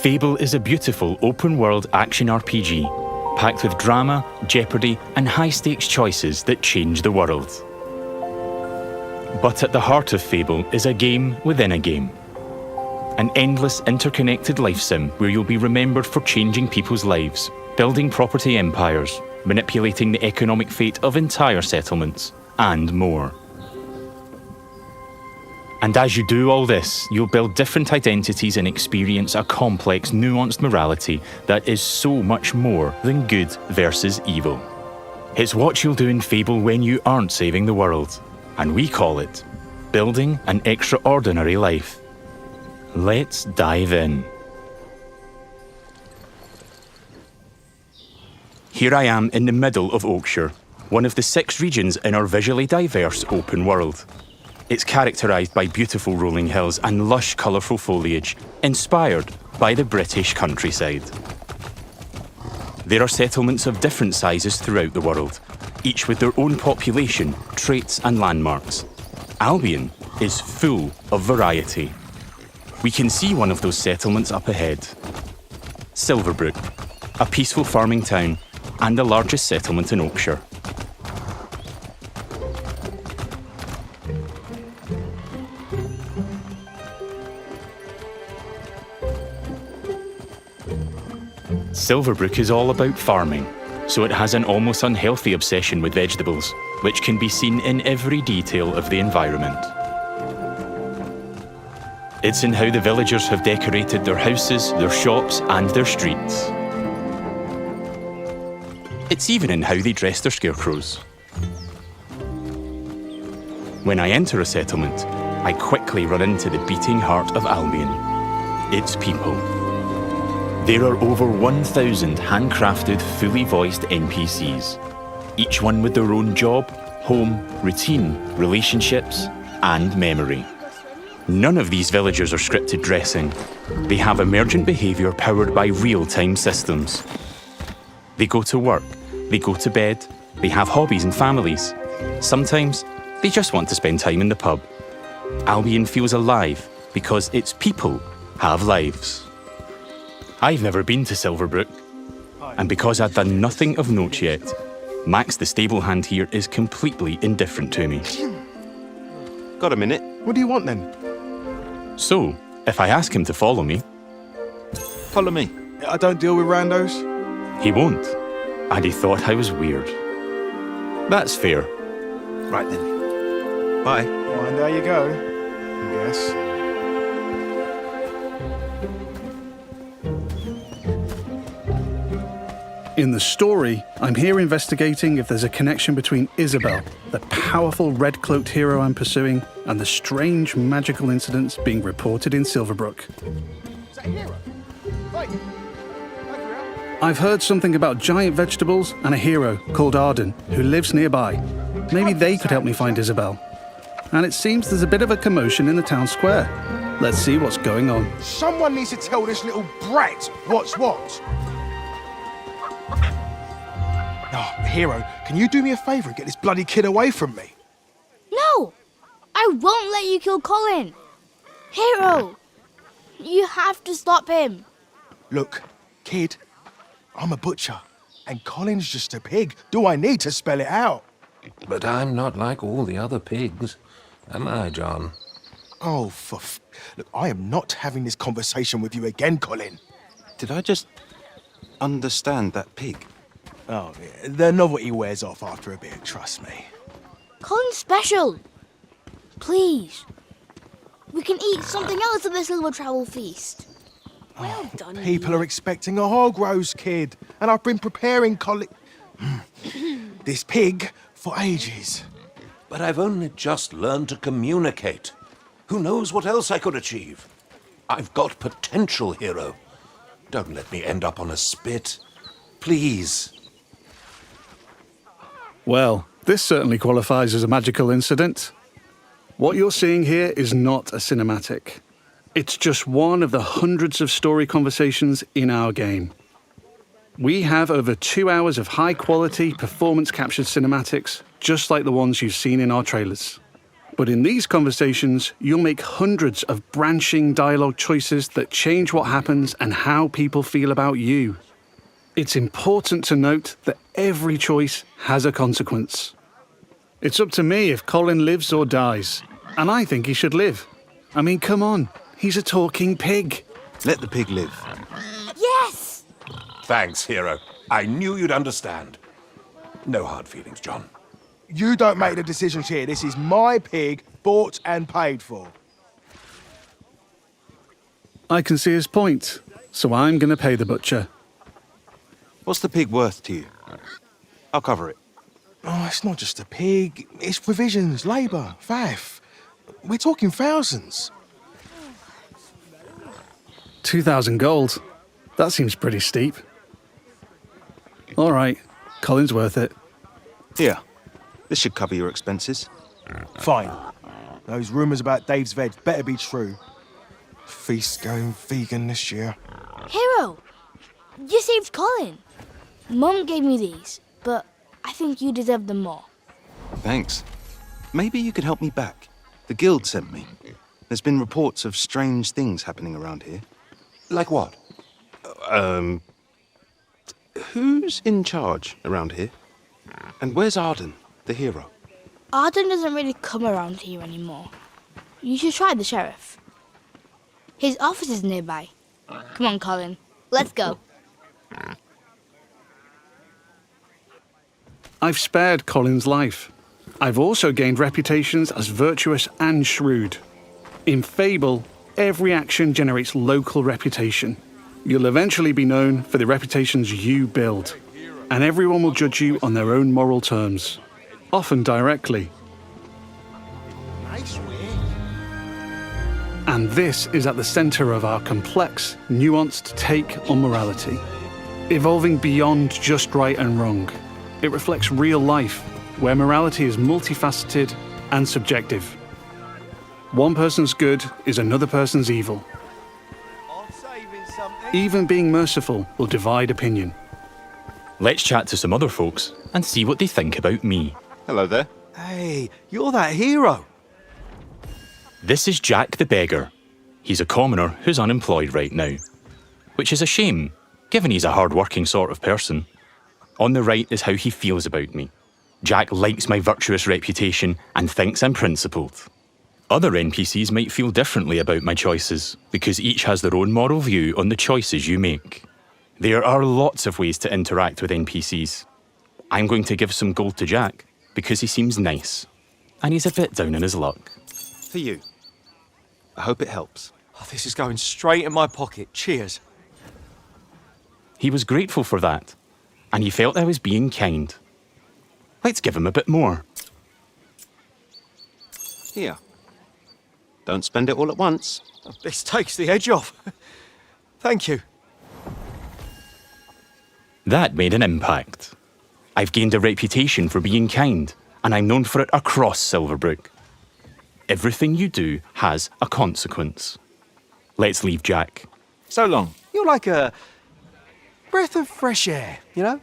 Fable is a beautiful open-world action RPG, packed with drama, jeopardy, and high-stakes choices that change the world. But at the heart of Fable is a game within a game. An endless, interconnected life sim where you'll be remembered for changing people's lives, building property empires, manipulating the economic fate of entire settlements, and more. And as you do all this, you'll build different identities and experience a complex, nuanced morality that is so much more than good versus evil. It's what you'll do in Fable when you aren't saving the world, and we call it building an extraordinary life. Let's dive in. Here I am in the middle of Oakshire, one of the 6 regions in our visually diverse open world. It's characterised by beautiful rolling hills and lush, colourful foliage, inspired by the British countryside. There are settlements of different sizes throughout the world, each with their own population, traits and landmarks. Albion is full of variety. We can see one of those settlements up ahead. Silverbrook, a peaceful farming town and the largest settlement in Oakshire. Silverbrook is all about farming, so it has an almost unhealthy obsession with vegetables, which can be seen in every detail of the environment. It's in how the villagers have decorated their houses, their shops, and their streets. It's even in how they dress their scarecrows. When I enter a settlement, I quickly run into the beating heart of Albion. Its people. There are over 1,000 handcrafted, fully voiced NPCs, each one with their own job, home, routine, relationships, and memory. None of these villagers are scripted dressing. They have emergent behaviour powered by real-time systems. They go to work, they go to bed, they have hobbies and families. Sometimes, they just want to spend time in the pub. Albion feels alive because its people have lives. I've never been to Silverbrook, and because I've done nothing of note yet, Max the stable hand here is completely indifferent to me. Got a minute? What do you want then? So, if I ask him to follow me... Follow me. I don't deal with randos. He won't, and he thought I was weird. That's fair. Right then. Bye. Well, and there you go, I guess. In the story, I'm here investigating if there's a connection between Isabel, the powerful red-cloaked hero I'm pursuing, and the strange magical incidents being reported in Silverbrook. Is that a hero? Right. I've heard something about giant vegetables and a hero called Arden, who lives nearby. Maybe they could help me find Isabel. And it seems there's a bit of a commotion in the town square. Let's see what's going on. Someone needs to tell this little brat what's what. Oh, hero, can you do me a favour and get this bloody kid away from me? No! I won't let you kill Colin! Hero! You have to stop him! Look, kid, I'm a butcher, and Colin's just a pig. Do I need to spell it out? But I'm not like all the other pigs, am I, John? Oh, Look, I am not having this conversation with you again, Colin. Did I just understand that pig? Oh, yeah, the novelty wears off after a bit, trust me. Colin's special! Please. We can eat something else at this little travel feast. Well done. People are expecting a hog roast, kid, and I've been preparing this pig for ages. But I've only just learned to communicate. Who knows what else I could achieve? I've got potential, hero. Don't let me end up on a spit. Please. Well, this certainly qualifies as a magical incident. What you're seeing here is not a cinematic. It's just one of the hundreds of story conversations in our game. We have over 2 hours of high-quality, performance-captured cinematics, just like the ones you've seen in our trailers. But in these conversations, you'll make hundreds of branching dialogue choices that change what happens and how people feel about you. It's important to note that every choice has a consequence. It's up to me if Colin lives or dies, and I think he should live. I mean, come on, he's a talking pig. Let the pig live. Yes! Thanks, hero. I knew you'd understand. No hard feelings, John. You don't make the decisions here. This is my pig, bought and paid for. I can see his point, so I'm going to pay the butcher. What's the pig worth to you? I'll cover it. Oh, it's not just a pig. It's provisions, labour, faff. We're talking thousands. 2,000 gold. That seems pretty steep. All right, Colin's worth it. Here. This should cover your expenses. Fine. Those rumours about Dave's veg better be true. Feast going vegan this year. Hero, you saved Colin. Mum gave me these, but I think you deserve them more. Thanks. Maybe you could help me back. The guild sent me. There's been reports of strange things happening around here. Like what? Who's in charge around here? And where's Arden, the hero? Arden doesn't really come around here anymore. You should try the sheriff. His office is nearby. Come on, Colin. Let's go. I've spared Colin's life. I've also gained reputations as virtuous and shrewd. In Fable, every action generates local reputation. You'll eventually be known for the reputations you build, and everyone will judge you on their own moral terms, often directly. And this is at the centre of our complex, nuanced take on morality, evolving beyond just right and wrong. It reflects real life, where morality is multifaceted and subjective. One person's good is another person's evil. Even being merciful will divide opinion. Let's chat to some other folks and see what they think about me. Hello there. Hey, you're that hero. This is Jack the Beggar. He's a commoner who's unemployed right now, which is a shame, given he's a hard-working sort of person. On the right is how he feels about me. Jack likes my virtuous reputation and thinks I'm principled. Other NPCs might feel differently about my choices, because each has their own moral view on the choices you make. There are lots of ways to interact with NPCs. I'm going to give some gold to Jack, because he seems nice, and he's a bit down on his luck. For you. I hope it helps. Oh, this is going straight in my pocket. Cheers. He was grateful for that, and he felt I was being kind. Let's give him a bit more. Here. Don't spend it all at once. This takes the edge off. Thank you. That made an impact. I've gained a reputation for being kind, and I'm known for it across Silverbrook. Everything you do has a consequence. Let's leave Jack. So long. You're like a breath of fresh air, you know?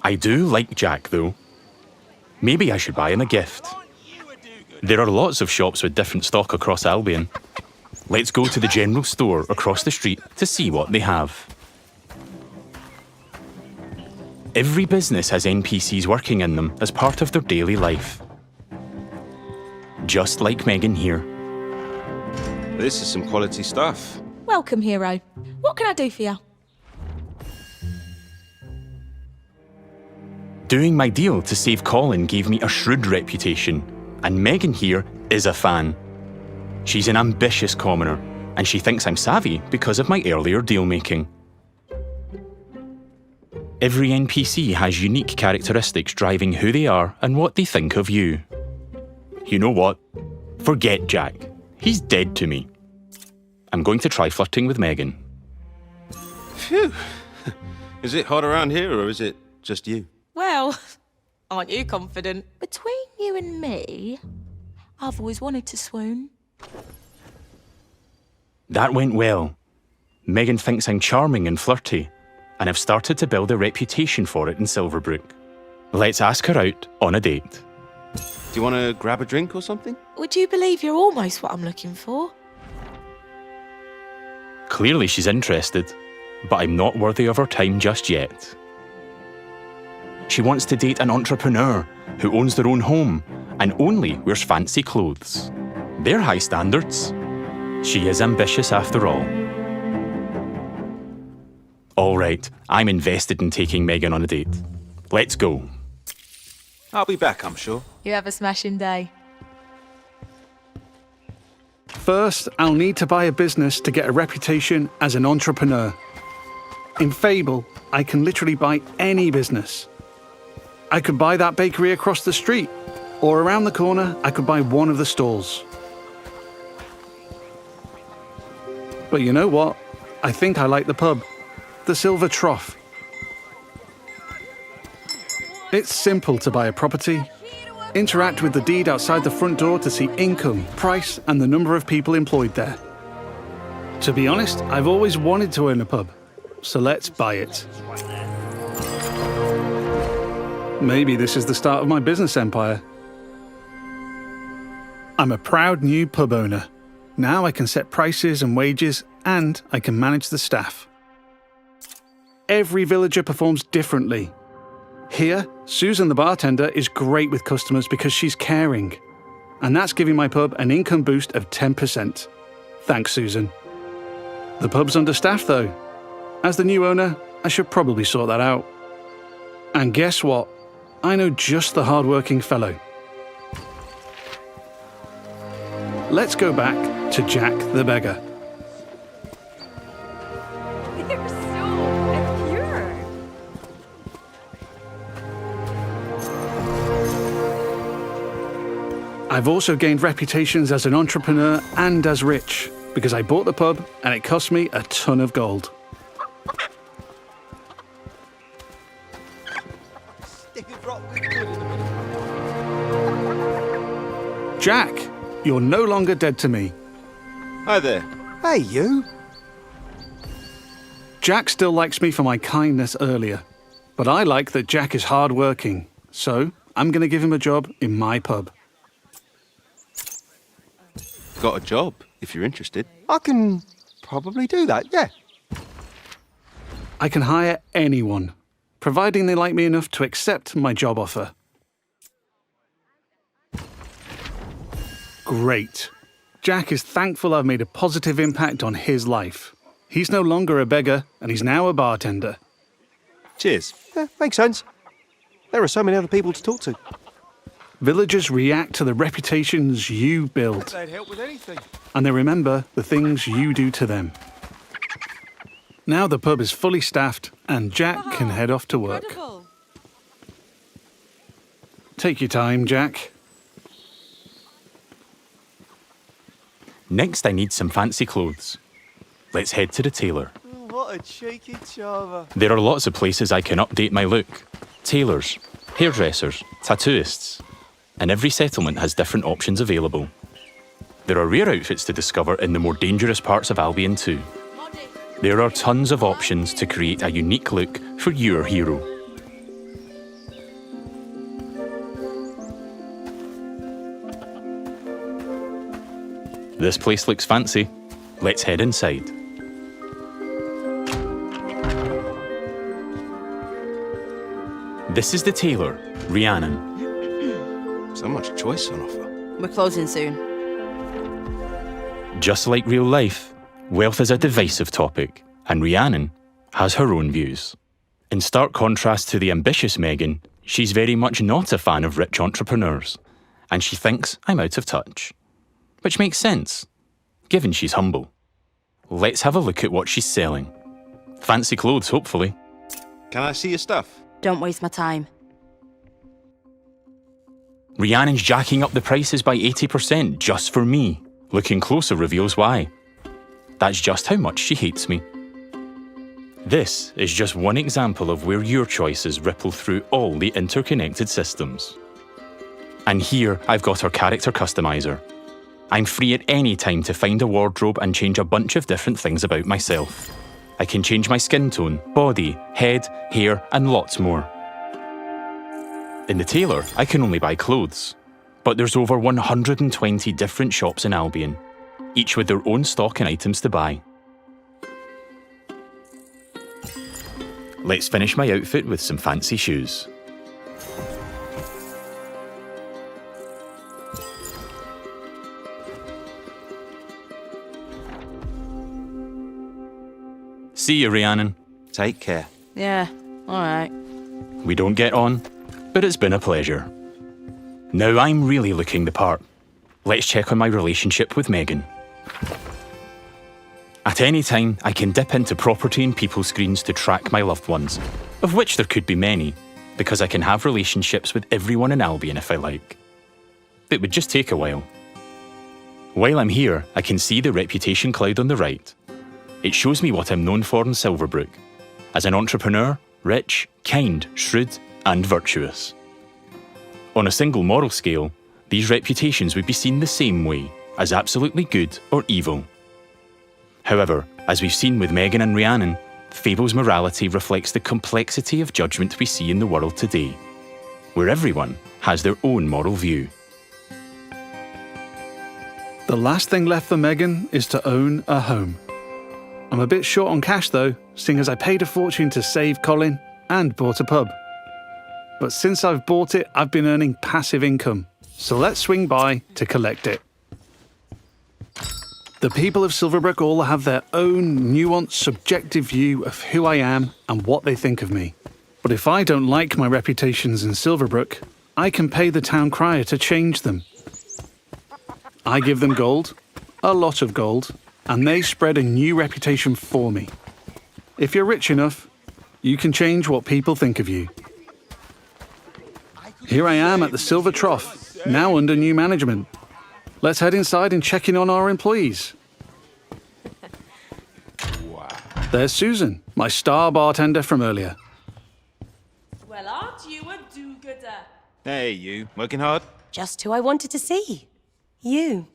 I do like Jack, though. Maybe I should buy him a gift. There are lots of shops with different stock across Albion. Let's go to the general store across the street to see what they have. Every business has NPCs working in them as part of their daily life. Just like Megan here. This is some quality stuff. Welcome, hero. What can I do for you? Doing my deal to save Colin gave me a shrewd reputation, and Megan here is a fan. She's an ambitious commoner, and she thinks I'm savvy because of my earlier deal-making. Every NPC has unique characteristics driving who they are and what they think of you. You know what? Forget Jack. He's dead to me. I'm going to try flirting with Megan. Phew. Is it hot around here, or is it just you? Well, aren't you confident? Between you and me, I've always wanted to swoon. That went well. Megan thinks I'm charming and flirty, and I've started to build a reputation for it in Silverbrook. Let's ask her out on a date. Do you want to grab a drink or something? Would you believe you're almost what I'm looking for? Clearly she's interested, but I'm not worthy of her time just yet. She wants to date an entrepreneur who owns their own home and only wears fancy clothes. They're high standards. She is ambitious after all. All right, I'm invested in taking Megan on a date. Let's go. I'll be back, I'm sure. You have a smashing day. First, I'll need to buy a business to get a reputation as an entrepreneur. In Fable, I can literally buy any business. I could buy that bakery across the street, or around the corner, I could buy one of the stalls. But you know what? I think I like the pub, the Silver Trough. It's simple to buy a property, interact with the deed outside the front door to see income, price, and the number of people employed there. To be honest, I've always wanted to own a pub, so let's buy it. Maybe this is the start of my business empire. I'm a proud new pub owner. Now I can set prices and wages, and I can manage the staff. Every villager performs differently. Here, Susan the bartender is great with customers because she's caring. And that's giving my pub an income boost of 10%. Thanks, Susan. The pub's understaffed though. As the new owner, I should probably sort that out. And guess what? I know just the hard-working fellow. Let's go back to Jack the beggar. They're so pure. I've also gained reputations as an entrepreneur and as rich, because I bought the pub and it cost me a ton of gold. Jack, you're no longer dead to me. Hi there. Hey, you. Jack still likes me for my kindness earlier, but I like that Jack is hard-working, so I'm going to give him a job in my pub. Got a job, if you're interested. I can probably do that, yeah. I can hire anyone, providing they like me enough to accept my job offer. Great. Jack is thankful I've made a positive impact on his life. He's no longer a beggar, and he's now a bartender. Cheers. Yeah, makes sense. There are so many other people to talk to. Villagers react to the reputations you build, They'd help with anything. and they remember the things you do to them. Now the pub is fully staffed, and Jack can head off to work. Incredible. Take your time, Jack. Next I need some fancy clothes. Let's head to the tailor. What a cheeky charmer. There are lots of places I can update my look. Tailors, hairdressers, tattooists. And every settlement has different options available. There are rare outfits to discover in the more dangerous parts of Albion too. There are tons of options to create a unique look for your hero. This place looks fancy. Let's head inside. This is the tailor, Rhiannon. So much choice on offer. We're closing soon. Just like real life, wealth is a divisive topic, and Rhiannon has her own views. In stark contrast to the ambitious Megan, she's very much not a fan of rich entrepreneurs, and she thinks I'm out of touch. Which makes sense, given she's humble. Let's have a look at what she's selling. Fancy clothes, hopefully. Can I see your stuff? Don't waste my time. Rhiannon's jacking up the prices by 80% just for me. Looking closer reveals why. That's just how much she hates me. This is just one example of where your choices ripple through all the interconnected systems. And here I've got her character customizer. I'm free at any time to find a wardrobe and change a bunch of different things about myself. I can change my skin tone, body, head, hair, and lots more. In the tailor, I can only buy clothes, But there's over 120 different shops in Albion, each with their own stock and items to buy. Let's finish my outfit with some fancy shoes. See you, Rhiannon. Take care. Yeah, alright. We don't get on, but it's been a pleasure. Now I'm really looking the part. Let's check on my relationship with Megan. At any time, I can dip into property and people screens to track my loved ones, of which there could be many, because I can have relationships with everyone in Albion if I like. It would just take a while. While I'm here, I can see the reputation cloud on the right. It shows me what I'm known for in Silverbrook, as an entrepreneur, rich, kind, shrewd, and virtuous. On a single moral scale, these reputations would be seen the same way, as absolutely good or evil. However, as we've seen with Megan and Rhiannon, Fable's morality reflects the complexity of judgment we see in the world today, where everyone has their own moral view. The last thing left for Megan is to own a home. I'm a bit short on cash though, seeing as I paid a fortune to save Colin and bought a pub. But since I've bought it, I've been earning passive income, so let's swing by to collect it. The people of Silverbrook all have their own nuanced, subjective view of who I am and what they think of me. But if I don't like my reputations in Silverbrook, I can pay the town crier to change them. I give them gold, a lot of gold, and they spread a new reputation for me. If you're rich enough, you can change what people think of you. Here I am at the Silver Trough, now under new management. Let's head inside and check in on our employees. There's Susan, my star bartender from earlier. Well, aren't you a do-gooder? Hey, you. Working hard? Just who I wanted to see. You.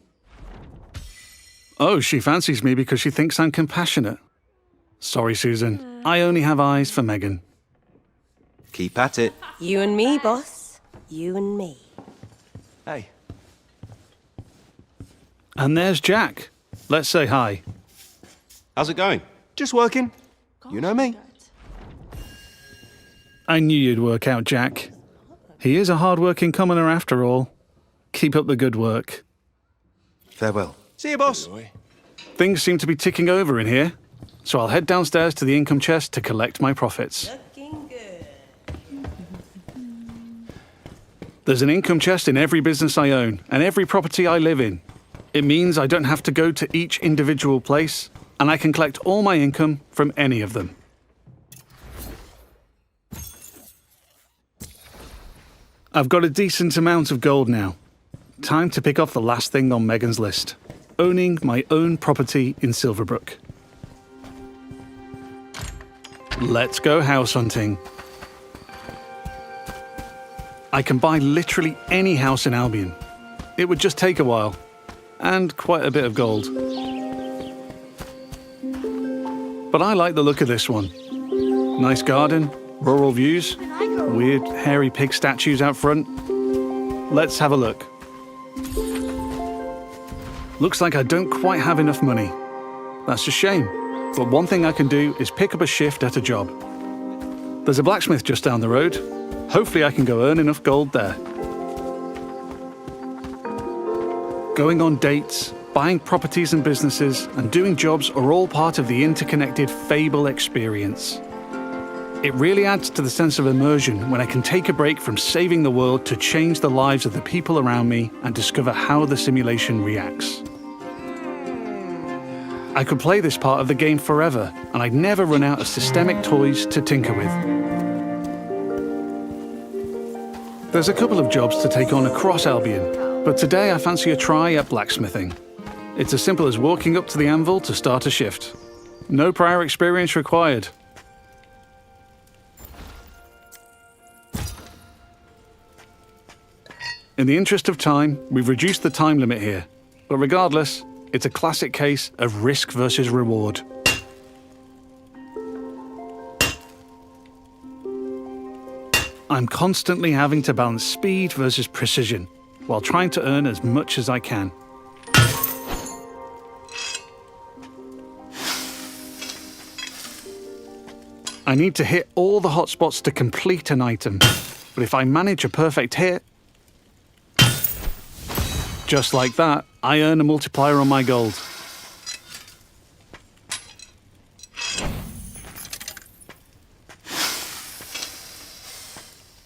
Oh, she fancies me because she thinks I'm compassionate. Sorry, Susan. I only have eyes for Megan. Keep at it. You and me, boss. You and me. Hey. And there's Jack. Let's say hi. How's it going? Just working. You know me. I knew you'd work out, Jack. He is a hard-working commoner after all. Keep up the good work. Farewell. See you, boss. Things seem to be ticking over in here, so I'll head downstairs to the income chest to collect my profits. Looking good. There's an income chest in every business I own and every property I live in. It means I don't have to go to each individual place, and I can collect all my income from any of them. I've got a decent amount of gold now. Time to pick off the last thing on Megan's list. Owning my own property in Silverbrook. Let's go house hunting. I can buy literally any house in Albion. It would just take a while, and quite a bit of gold. But I like the look of this one. Nice garden, rural views, weird hairy pig statues out front. Let's have a look. Looks like I don't quite have enough money. That's a shame, but one thing I can do is pick up a shift at a job. There's a blacksmith just down the road. Hopefully I can go earn enough gold there. Going on dates, buying properties and businesses, and doing jobs are all part of the interconnected Fable experience. It really adds to the sense of immersion when I can take a break from saving the world to change the lives of the people around me and discover how the simulation reacts. I could play this part of the game forever, and I'd never run out of systemic toys to tinker with. There's a couple of jobs to take on across Albion, but today I fancy a try at blacksmithing. It's as simple as walking up to the anvil to start a shift. No prior experience required. In the interest of time, we've reduced the time limit here, but regardless, it's a classic case of risk versus reward. I'm constantly having to balance speed versus precision, while trying to earn as much as I can. I need to hit all the hotspots to complete an item, but if I manage a perfect hit, just like that, I earn a multiplier on my gold.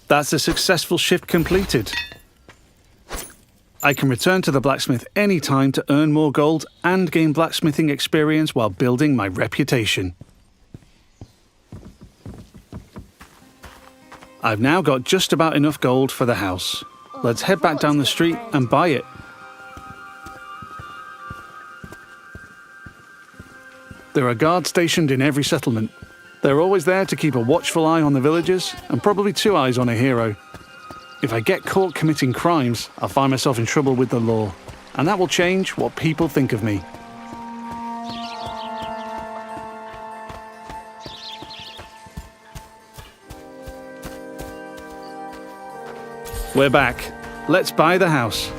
That's a successful shift completed. I can return to the blacksmith anytime to earn more gold and gain blacksmithing experience while building my reputation. I've now got just about enough gold for the house. Let's head back down the street and buy it. There are guards stationed in every settlement. They're always there to keep a watchful eye on the villagers, and probably 2 eyes on a hero. If I get caught committing crimes, I'll find myself in trouble with the law, and that will change what people think of me. We're back. Let's buy the house.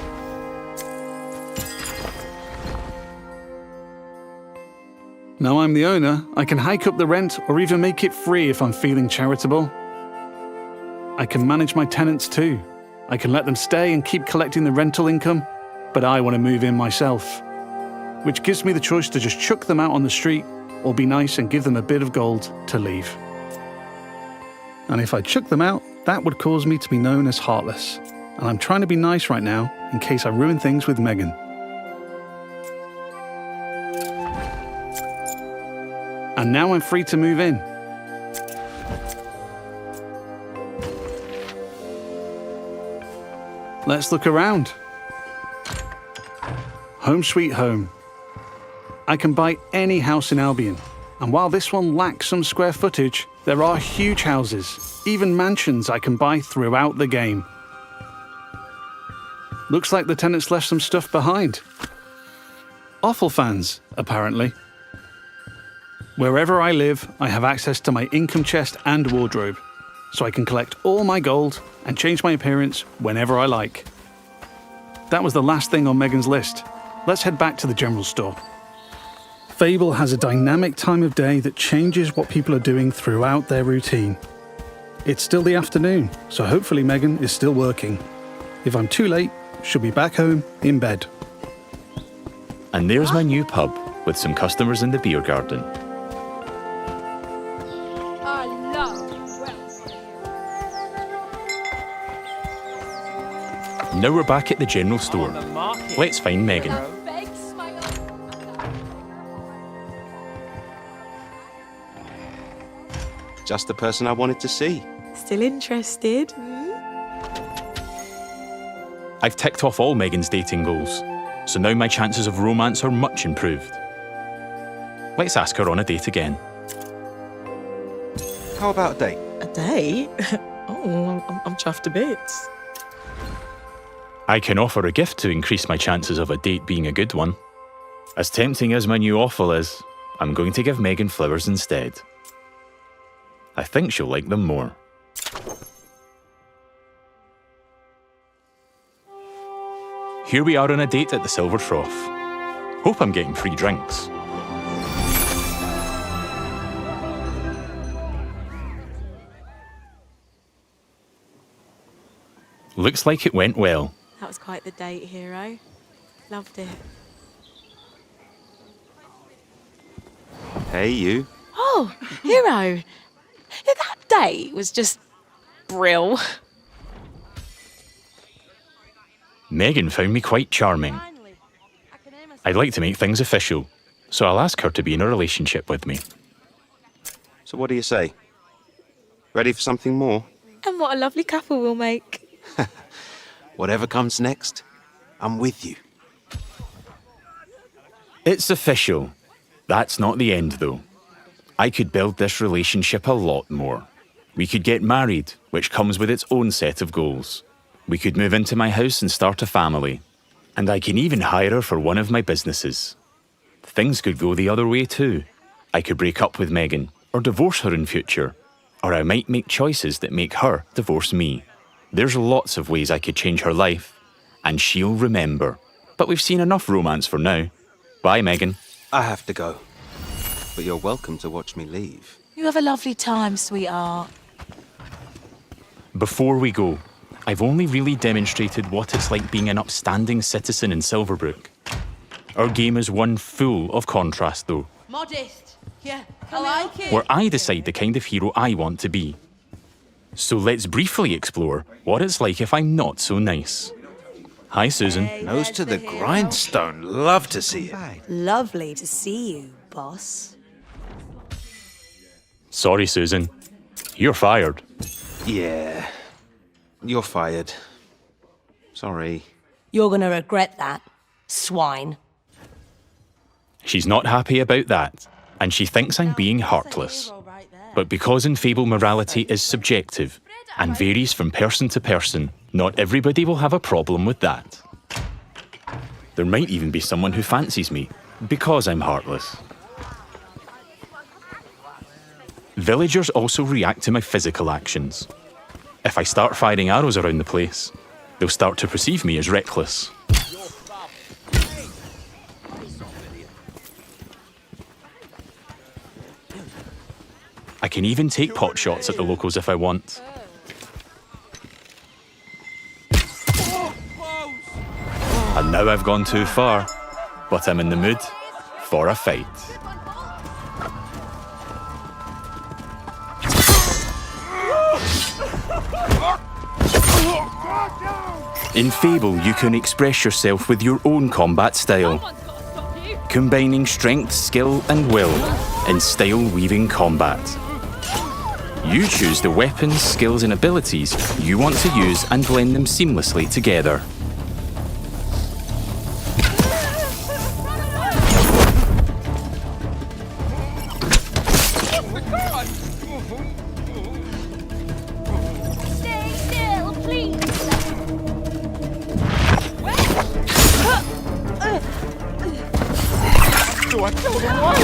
Now I'm the owner, I can hike up the rent or even make it free if I'm feeling charitable. I can manage my tenants too. I can let them stay and keep collecting the rental income, but I want to move in myself, which gives me the choice to just chuck them out on the street or be nice and give them a bit of gold to leave. And if I chuck them out, that would cause me to be known as heartless. And I'm trying to be nice right now in case I ruin things with Megan. And now I'm free to move in. Let's look around. Home sweet home. I can buy any house in Albion. And while this one lacks some square footage, there are huge houses, even mansions I can buy throughout the game. Looks like the tenants left some stuff behind. Awful fans, apparently. Wherever I live, I have access to my income chest and wardrobe, so I can collect all my gold and change my appearance whenever I like. That was the last thing on Megan's list. Let's head back to the general store. Fable has a dynamic time of day that changes what people are doing throughout their routine. It's still the afternoon, so hopefully Megan is still working. If I'm too late, she'll be back home in bed. And there's my new pub with some customers in the beer garden. Now we're back at the general store. Let's find Megan. Just the person I wanted to see. Still interested? I've ticked off all Megan's dating goals, so now my chances of romance are much improved. Let's ask her on a date again. How about a date? A date? Oh, I'm chuffed to bits. I can offer a gift to increase my chances of a date being a good one. As tempting as my new waffle is, I'm going to give Megan flowers instead. I think she'll like them more. Here we are on a date at the Silver Trough. Hope I'm getting free drinks. Looks like it went well. That was quite the date, hero. Loved it. Hey, you. Oh, hero. That date was just brill. Megan found me quite charming. I'd like to make things official, so I'll ask her to be in a relationship with me. So what do you say? Ready for something more? And what a lovely couple we'll make. Whatever comes next, I'm with you. It's official. That's not the end, though. I could build this relationship a lot more. We could get married, which comes with its own set of goals. We could move into my house and start a family. And I can even hire her for one of my businesses. Things could go the other way too. I could break up with Megan, or divorce her in future. Or I might make choices that make her divorce me. There's lots of ways I could change her life, and she'll remember. But we've seen enough romance for now. Bye, Megan. I have to go. But you're welcome to watch me leave. You have a lovely time, sweetheart. Before we go, I've only really demonstrated what it's like being an upstanding citizen in Silverbrook. Our game is one full of contrast, though, Modest. Yeah, I like it. where I decide the kind of hero I want to be. So let's briefly explore what it's like if I'm not so nice. Hi, Susan. Nose to the grindstone. Love to see it. Lovely to see you, boss. Sorry, Susan. You're fired. Yeah. You're fired. Sorry. You're gonna regret that, swine. She's not happy about that, and she thinks I'm being heartless. But because in Fable morality is subjective and varies from person to person, not everybody will have a problem with that. There might even be someone who fancies me because I'm heartless. Villagers also react to my physical actions. If I start firing arrows around the place, they'll start to perceive me as reckless. I can even take pot shots at the locals if I want. And now I've gone too far, but I'm in the mood for a fight. In Fable, you can express yourself with your own combat style, combining strength, skill, and will in style-weaving combat. You choose the weapons, skills, and abilities you want to use and blend them seamlessly together. Stay still, please. Do I kill them all?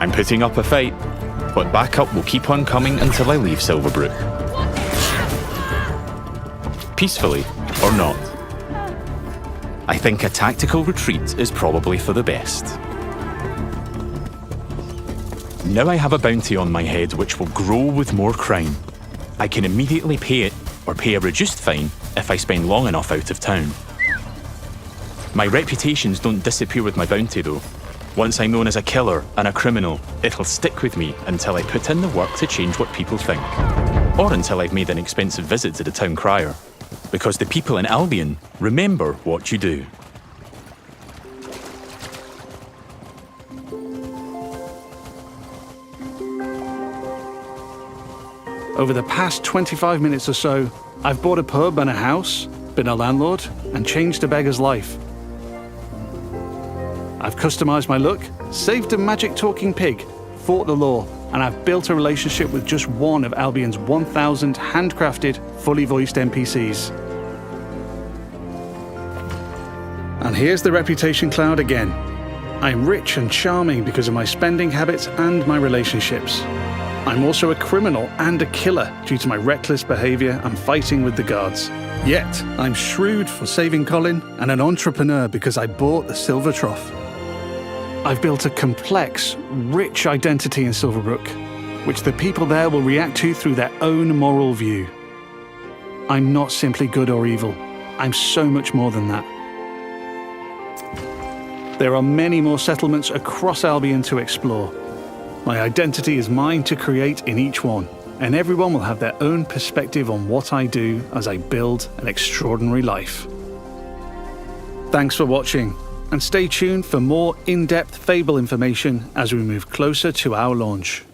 I'm putting up a fight, but backup will keep on coming until I leave Silverbrook. Peacefully or not. I think a tactical retreat is probably for the best. Now I have a bounty on my head which will grow with more crime. I can immediately pay it or pay a reduced fine if I spend long enough out of town. My reputations don't disappear with my bounty though. Once I'm known as a killer and a criminal, it'll stick with me until I put in the work to change what people think. Or until I've made an expensive visit to the town crier. Because the people in Albion remember what you do. Over the past 25 minutes or so, I've bought a pub and a house, been a landlord, and changed a beggar's life. I've customized my look, saved a magic talking pig, fought the law, and I've built a relationship with just one of Albion's 1,000 handcrafted, fully voiced NPCs. And here's the reputation cloud again. I'm rich and charming because of my spending habits and my relationships. I'm also a criminal and a killer due to my reckless behavior and fighting with the guards. Yet, I'm shrewd for saving Colin and an entrepreneur because I bought the Silver Trough. I've built a complex, rich identity in Silverbrook, which the people there will react to through their own moral view. I'm not simply good or evil. I'm so much more than that. There are many more settlements across Albion to explore. My identity is mine to create in each one, and everyone will have their own perspective on what I do as I build an extraordinary life. Thanks for watching, and stay tuned for more in-depth Fable information as we move closer to our launch.